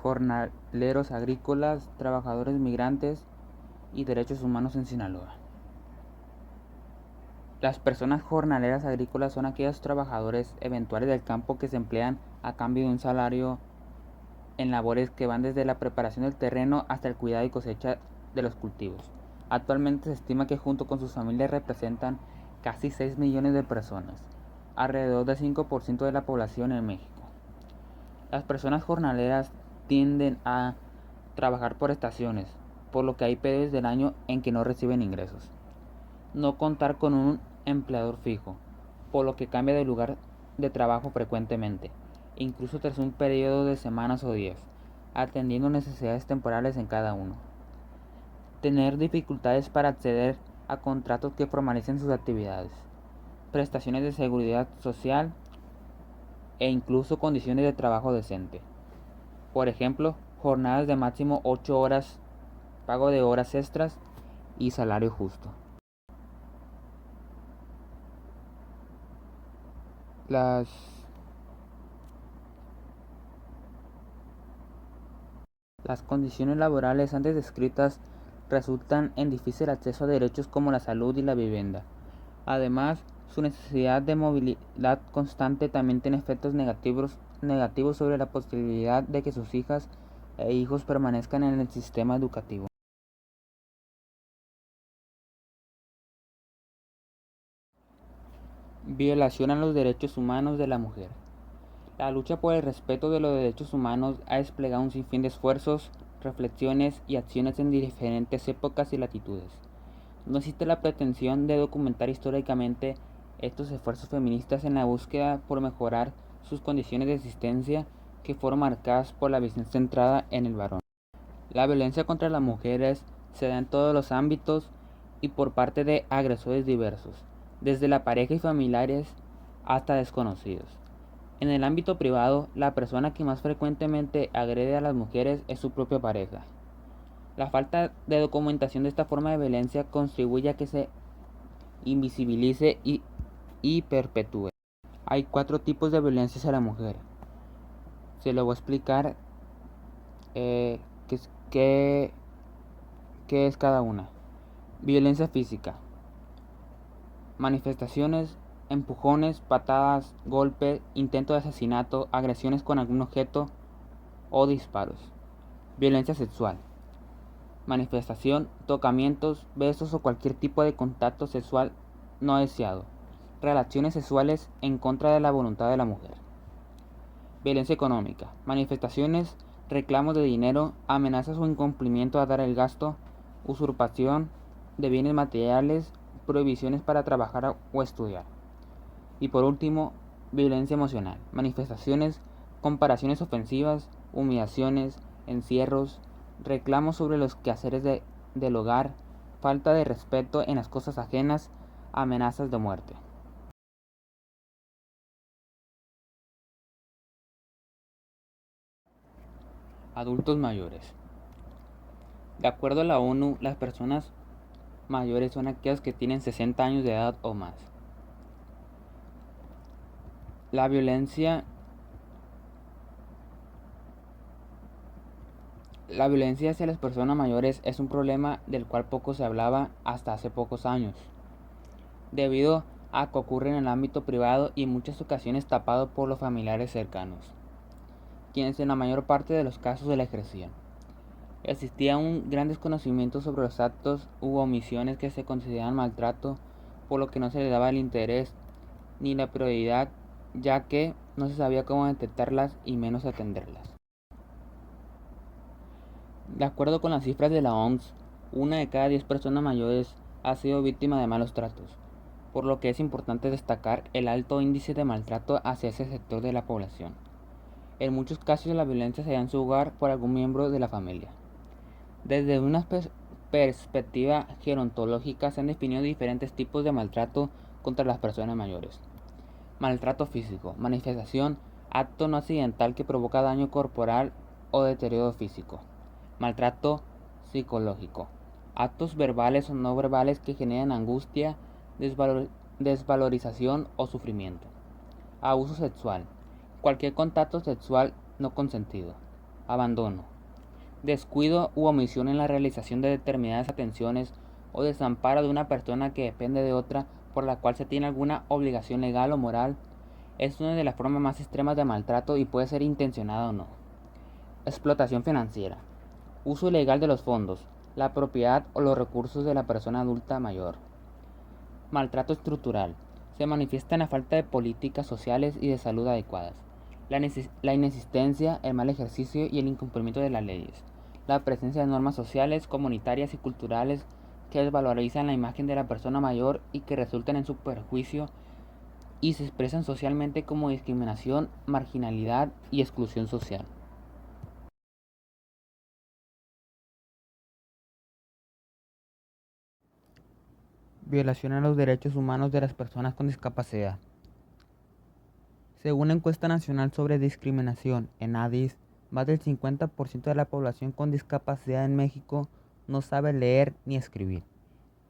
jornaleros agrícolas, trabajadores migrantes y derechos humanos en Sinaloa. Las personas jornaleras agrícolas son aquellos trabajadores eventuales del campo que se emplean a cambio de un salario en labores que van desde la preparación del terreno hasta el cuidado y cosecha de los cultivos. Actualmente se estima que junto con sus familias representan casi 6 millones de personas, alrededor del 5% de la población en México. Las personas jornaleras tienden a trabajar por estaciones, por lo que hay periodos del año en que no reciben ingresos. No contar con un empleador fijo, por lo que cambia de lugar de trabajo frecuentemente, incluso tras un periodo de semanas o días, atendiendo necesidades temporales en cada uno. Tener dificultades para acceder a contratos que formalicen sus actividades, prestaciones de seguridad social e incluso condiciones de trabajo decente. Por ejemplo, jornadas de máximo 8 horas, pago de horas extras y salario justo. Las Las condiciones laborales antes descritas resultan en difícil acceso a derechos como la salud y la vivienda. Además, su necesidad de movilidad constante también tiene efectos negativos sobre la posibilidad de que sus hijas e hijos permanezcan en el sistema educativo. Violación a los derechos humanos de la mujer. La lucha por el respeto de los derechos humanos ha desplegado un sinfín de esfuerzos, reflexiones y acciones en diferentes épocas y latitudes. No existe la pretensión de documentar históricamente estos esfuerzos feministas en la búsqueda por mejorar sus condiciones de existencia que fueron marcadas por la visión centrada en el varón. La violencia contra las mujeres se da en todos los ámbitos y por parte de agresores diversos, desde la pareja y familiares hasta desconocidos. En el ámbito privado, la persona que más frecuentemente agrede a las mujeres es su propia pareja. La falta de documentación de esta forma de violencia contribuye a que se invisibilice y perpetúe. Hay 4 tipos de violencia hacia la mujer. Se lo voy a explicar qué, qué, qué es cada una. Violencia física. Manifestaciones, empujones, patadas, golpes, intento de asesinato, agresiones con algún objeto o disparos. Violencia sexual. Manifestación, tocamientos, besos o cualquier tipo de contacto sexual no deseado. Relaciones sexuales en contra de la voluntad de la mujer. Violencia económica. Manifestaciones, reclamos de dinero, amenazas o incumplimiento a dar el gasto, usurpación de bienes materiales, prohibiciones para trabajar o estudiar. Y por último, violencia emocional. Manifestaciones, comparaciones ofensivas, humillaciones, encierros, reclamos sobre los quehaceres del hogar, falta de respeto en las cosas ajenas, amenazas de muerte. Adultos mayores. De acuerdo a la ONU, las personas mayores son aquellas que tienen 60 años de edad o más. La violencia La violencia hacia las personas mayores es un problema del cual poco se hablaba hasta hace pocos años, debido a que ocurre en el ámbito privado y en muchas ocasiones tapado por los familiares cercanos, quienes en la mayor parte de los casos la ejercían. Existía un gran desconocimiento sobre los actos u omisiones que se consideraban maltrato, por lo que no se le daba el interés ni la prioridad, ya que no se sabía cómo detectarlas y menos atenderlas. De acuerdo con las cifras de la OMS, una de cada 10 personas mayores ha sido víctima de malos tratos, por lo que es importante destacar el alto índice de maltrato hacia ese sector de la población. En muchos casos la violencia se da en su hogar por algún miembro de la familia. Desde una perspectiva gerontológica se han definido diferentes tipos de maltrato contra las personas mayores. Maltrato físico, manifestación, acto no accidental que provoca daño corporal o deterioro físico. Maltrato psicológico, actos verbales o no verbales que generan angustia, desvalorización o sufrimiento. Abuso sexual, cualquier contacto sexual no consentido. Abandono. Descuido u omisión en la realización de determinadas atenciones o desamparo de una persona que depende de otra por la cual se tiene alguna obligación legal o moral es una de las formas más extremas de maltrato y puede ser intencionada o no. Explotación financiera. Uso ilegal de los fondos, la propiedad o los recursos de la persona adulta mayor. Maltrato estructural. Se manifiesta en la falta de políticas sociales y de salud adecuadas, la inexistencia, el mal ejercicio y el incumplimiento de las leyes, la presencia de normas sociales, comunitarias y culturales que desvalorizan la imagen de la persona mayor y que resultan en su perjuicio y se expresan socialmente como discriminación, marginalidad y exclusión social. Violación a los derechos humanos de las personas con discapacidad. Según la encuesta nacional sobre discriminación en ADIS, más del 50% de la población con discapacidad en México no sabe leer ni escribir,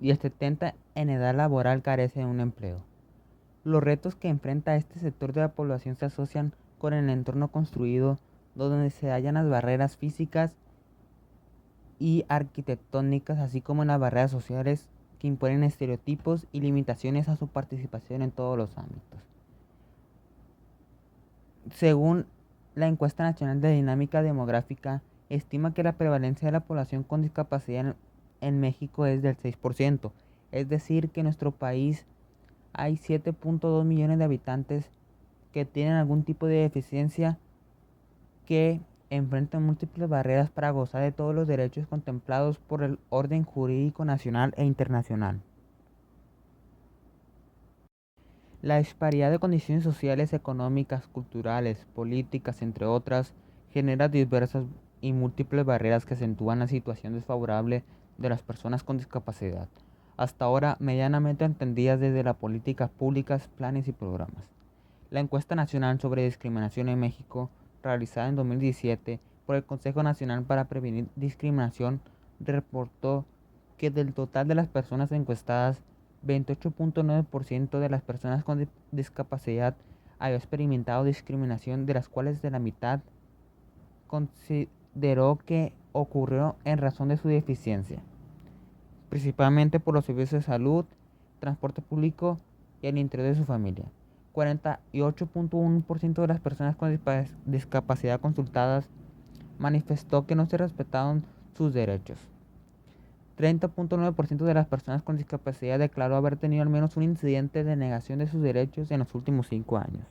y el 70% en edad laboral carece de un empleo. Los retos que enfrenta este sector de la población se asocian con el entorno construido donde se hallan las barreras físicas y arquitectónicas, así como las barreras sociales que imponen estereotipos y limitaciones a su participación en todos los ámbitos. Según la encuesta nacional de dinámica demográfica, estima que la prevalencia de la población con discapacidad en México es del 6%, es decir, que en nuestro país hay 7.2 millones de habitantes que tienen algún tipo de deficiencia que enfrentan múltiples barreras para gozar de todos los derechos contemplados por el orden jurídico nacional e internacional. La disparidad de condiciones sociales, económicas, culturales, políticas, entre otras, genera diversas y múltiples barreras que acentúan la situación desfavorable de las personas con discapacidad, hasta ahora medianamente entendidas desde las políticas públicas, planes y programas. La encuesta nacional sobre discriminación en México, realizada en 2017 por el Consejo Nacional para Prevenir Discriminación, reportó que del total de las personas encuestadas, 28.9% de las personas con discapacidad había experimentado discriminación, de las cuales de la mitad consideró que ocurrió en razón de su deficiencia, principalmente por los servicios de salud, transporte público y el interior de su familia. 48.1% de las personas con discapacidad consultadas manifestó que no se respetaron sus derechos. 30.9% de las personas con discapacidad declaró haber tenido al menos un incidente de negación de sus derechos en los últimos 5 años.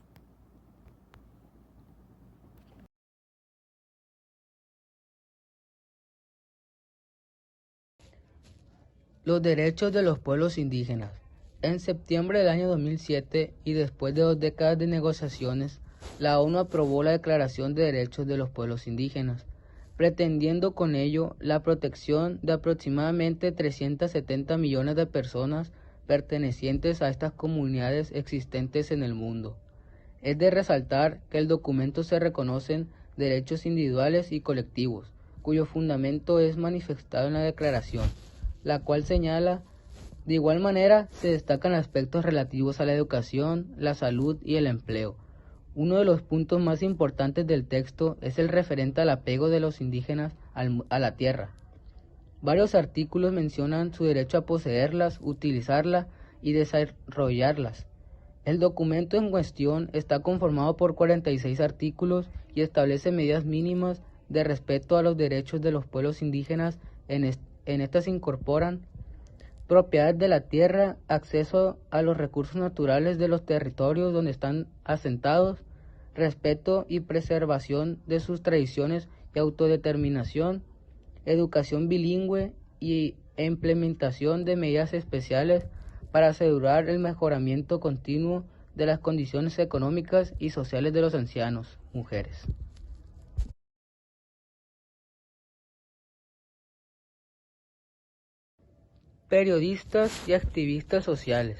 Los derechos de los pueblos indígenas. En septiembre del año 2007 y después de 2 décadas de negociaciones, la ONU aprobó la Declaración de Derechos de los Pueblos Indígenas, pretendiendo con ello la protección de aproximadamente 370 millones de personas pertenecientes a estas comunidades existentes en el mundo. Es de resaltar que el documento se reconocen derechos individuales y colectivos, cuyo fundamento es manifestado en la Declaración, la cual señala: de igual manera, se destacan aspectos relativos a la educación, la salud y el empleo. Uno de los puntos más importantes del texto es el referente al apego de los indígenas a la tierra. Varios artículos mencionan su derecho a poseerlas, utilizarlas y desarrollarlas. El documento en cuestión está conformado por 46 artículos y establece medidas mínimas de respeto a los derechos de los pueblos indígenas. En estas se incorporan propiedad de la tierra, acceso a los recursos naturales de los territorios donde están asentados, respeto y preservación de sus tradiciones y autodeterminación, educación bilingüe y implementación de medidas especiales para asegurar el mejoramiento continuo de las condiciones económicas y sociales de los ancianos, mujeres. Periodistas y activistas sociales.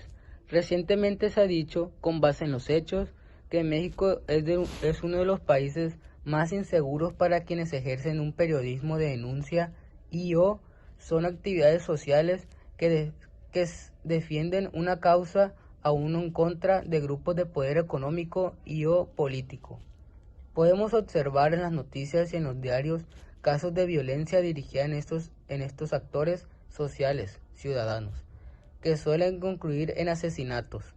Recientemente se ha dicho, con base en los hechos, que México es uno de los países más inseguros para quienes ejercen un periodismo de denuncia y/o son actividades sociales que defienden una causa aún en contra de grupos de poder económico y/o político. Podemos observar en las noticias y en los diarios casos de violencia dirigida en estos actores sociales, ciudadanos, que suelen concluir en asesinatos.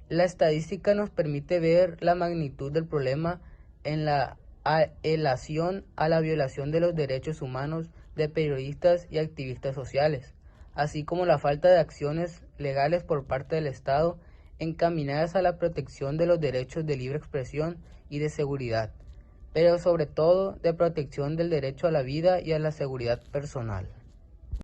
La estadística nos permite ver la magnitud del problema en la apelación a la violación de los derechos humanos de periodistas y activistas sociales, así como la falta de acciones legales por parte del Estado encaminadas a la protección de los derechos de libre expresión y de seguridad, pero sobre todo de protección del derecho a la vida y a la seguridad personal.